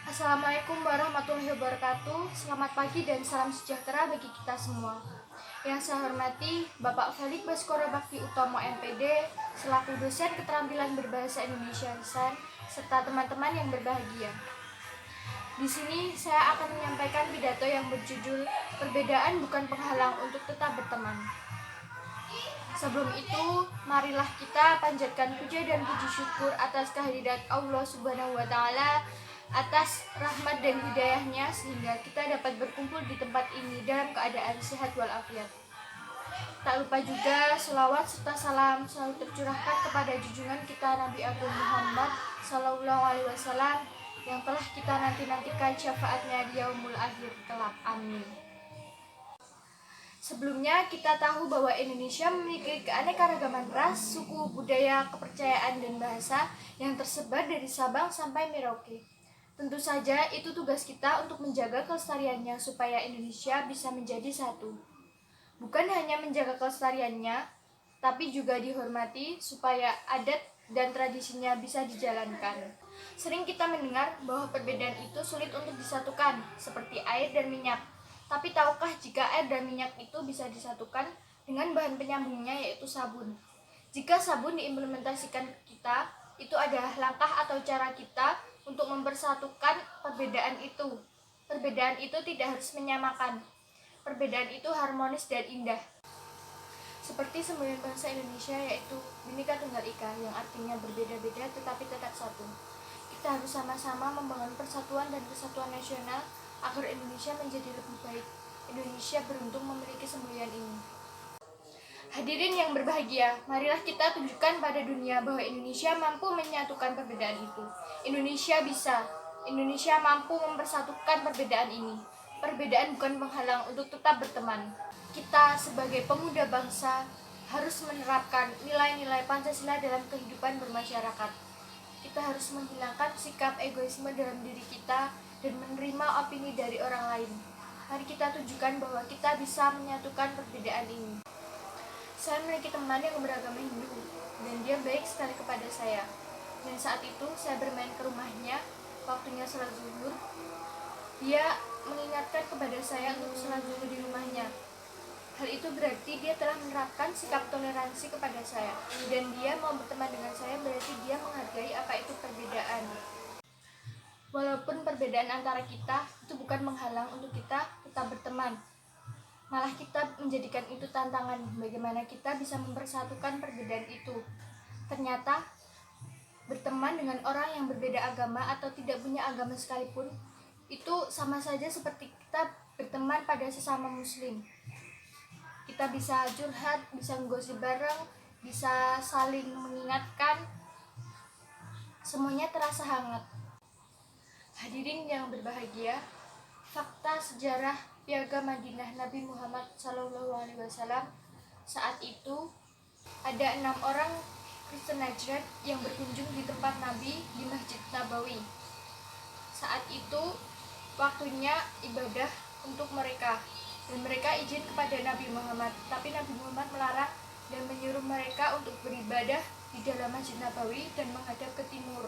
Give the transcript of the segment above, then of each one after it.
Assalamualaikum warahmatullahi wabarakatuh. Selamat pagi dan salam sejahtera bagi kita semua. Yang saya hormati Bapak Felix Baskoro Bakti Utomo MPD selaku dosen keterampilan berbahasa Indonesia Lisan serta teman-teman yang berbahagia. Di sini saya akan menyampaikan pidato yang berjudul Perbedaan Bukan Penghalang untuk Tetap Berteman. Sebelum itu, marilah kita panjatkan puja dan puji syukur atas kehadirat Allah Subhanahu wa Ta'ala, atas rahmat dan hidayahnya sehingga kita dapat berkumpul di tempat ini dalam keadaan sehat walafiat. Tak lupa juga selawat serta salam selalu tercurahkan kepada junjungan kita Nabi Agung Muhammad Sallallahu Alaihi Wasallam yang telah kita nantikan syafaatnya di yaumul akhir kelak. Amin. Sebelumnya kita tahu bahwa Indonesia memiliki keanekaragaman ras, suku, budaya, kepercayaan, dan bahasa yang tersebar dari Sabang sampai Merauke. Tentu saja itu tugas kita untuk menjaga kelestariannya supaya Indonesia bisa menjadi satu. Bukan hanya menjaga kelestariannya, tapi juga dihormati supaya adat dan tradisinya bisa dijalankan. Sering kita mendengar bahwa perbedaan itu sulit untuk disatukan, seperti air dan minyak. Tapi tahukah jika air dan minyak itu bisa disatukan dengan bahan penyambungnya yaitu sabun? Jika sabun diimplementasikan ke kita, itu adalah langkah atau cara kita untuk mempersatukan perbedaan itu. Perbedaan itu tidak harus menyamakan. Perbedaan itu harmonis dan indah. Seperti semboyan bangsa Indonesia yaitu Bhinneka Tunggal Ika yang artinya berbeda-beda tetapi tetap satu. Kita harus sama-sama membangun persatuan dan kesatuan nasional agar Indonesia menjadi lebih baik. Indonesia beruntung memiliki semboyan ini. Hadirin yang berbahagia, marilah kita tunjukkan pada dunia bahwa Indonesia mampu menyatukan perbedaan itu. Indonesia bisa. Indonesia mampu mempersatukan perbedaan ini. Perbedaan bukan penghalang untuk tetap berteman. Kita sebagai pemuda bangsa harus menerapkan nilai-nilai Pancasila dalam kehidupan bermasyarakat. Kita harus menghilangkan sikap egoisme dalam diri kita dan menerima opini dari orang lain. Mari kita tunjukkan bahwa kita bisa menyatukan perbedaan ini. Saya memiliki teman yang beragama Hindu dan dia baik sekali kepada saya. Dan saat itu saya bermain ke rumahnya, waktunya sholat zuhur. Dia mengingatkan kepada saya untuk sholat zuhur di rumahnya. Hal itu berarti dia telah menerapkan sikap toleransi kepada saya. Dan dia mau berteman dengan saya berarti dia menghargai apa itu perbedaan. Walaupun perbedaan antara kita itu bukan menghalang untuk kita tetap berteman. Malah kita menjadikan itu tantangan bagaimana kita bisa mempersatukan perbedaan itu. Ternyata berteman dengan orang yang berbeda agama atau tidak punya agama sekalipun itu sama saja seperti kita berteman pada sesama muslim. Kita bisa curhat, bisa menggosip bareng, bisa saling mengingatkan. Semuanya terasa hangat. Hadirin yang berbahagia, fakta sejarah Piagam Madinah Nabi Muhammad SAW saat itu ada 6 orang Kristen Najran yang berkunjung di tempat Nabi di Masjid Nabawi. Saat itu waktunya ibadah untuk mereka dan mereka izin kepada Nabi Muhammad, tapi Nabi Muhammad melarang dan menyuruh mereka untuk beribadah di dalam Masjid Nabawi dan menghadap ke timur.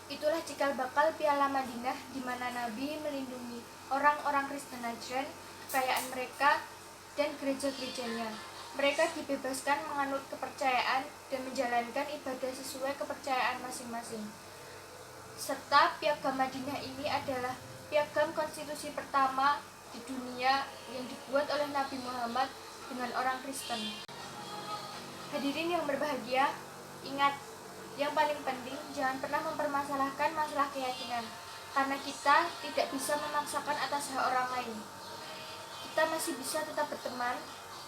Itulah cikal bakal Piala Madinah di mana Nabi melindungi orang-orang Kristen Najran, kekayaan mereka, dan gereja-gerejanya. Mereka dibebaskan menganut kepercayaan dan menjalankan ibadah sesuai kepercayaan masing-masing. Serta Piagam Madinah ini adalah piagam konstitusi pertama di dunia yang dibuat oleh Nabi Muhammad dengan orang Kristen. Hadirin yang berbahagia, ingat, yang paling penting, jangan pernah mempermasalahkan masalah keyakinan, karena kita tidak bisa memaksakan atas hak orang lain. Kita masih bisa tetap berteman,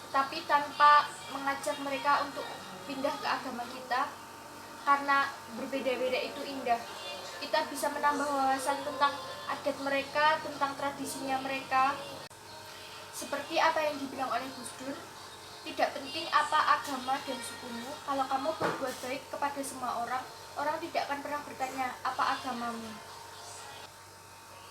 tetapi tanpa mengajak mereka untuk pindah ke agama kita, karena berbeda-beda itu indah. Kita bisa menambah wawasan tentang adat mereka, tentang tradisinya mereka. Seperti apa yang dibilang oleh Gus Dur, tidak penting apa agama dan sukumu, kalau kamu berbuat baik kepada semua orang, orang tidak akan pernah bertanya apa agamamu.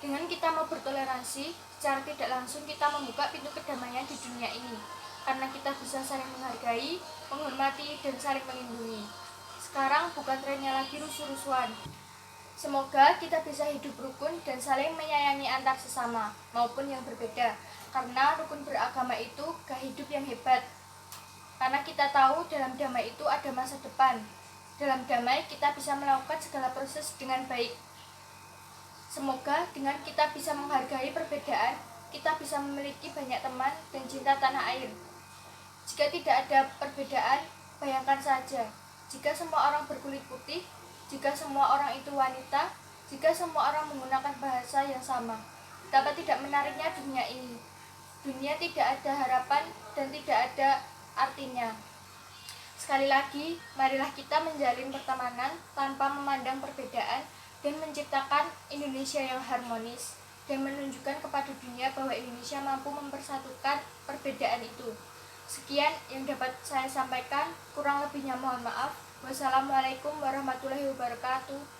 Dengan kita mau bertoleransi, secara tidak langsung kita membuka pintu kedamaian di dunia ini, karena kita bisa saling menghargai, menghormati, dan saling melindungi. Sekarang bukan trennya lagi rusuh-rusuhan. Semoga kita bisa hidup rukun dan saling menyayangi antar sesama maupun yang berbeda. Karena rukun beragama itu gaya hidup yang hebat. Karena kita tahu dalam damai itu ada masa depan. Dalam damai kita bisa melakukan segala proses dengan baik. Semoga dengan kita bisa menghargai perbedaan, kita bisa memiliki banyak teman dan cinta tanah air. Jika tidak ada perbedaan, bayangkan saja, jika semua orang berkulit putih, jika semua orang itu wanita, jika semua orang menggunakan bahasa yang sama, betapa tidak menariknya dunia ini. Dunia tidak ada harapan dan tidak ada artinya. Sekali lagi, marilah kita menjalin pertemanan tanpa memandang perbedaan dan menciptakan Indonesia yang harmonis dan menunjukkan kepada dunia bahwa Indonesia mampu mempersatukan perbedaan itu. Sekian yang dapat saya sampaikan, kurang lebihnya mohon maaf. Wassalamualaikum warahmatullahi wabarakatuh.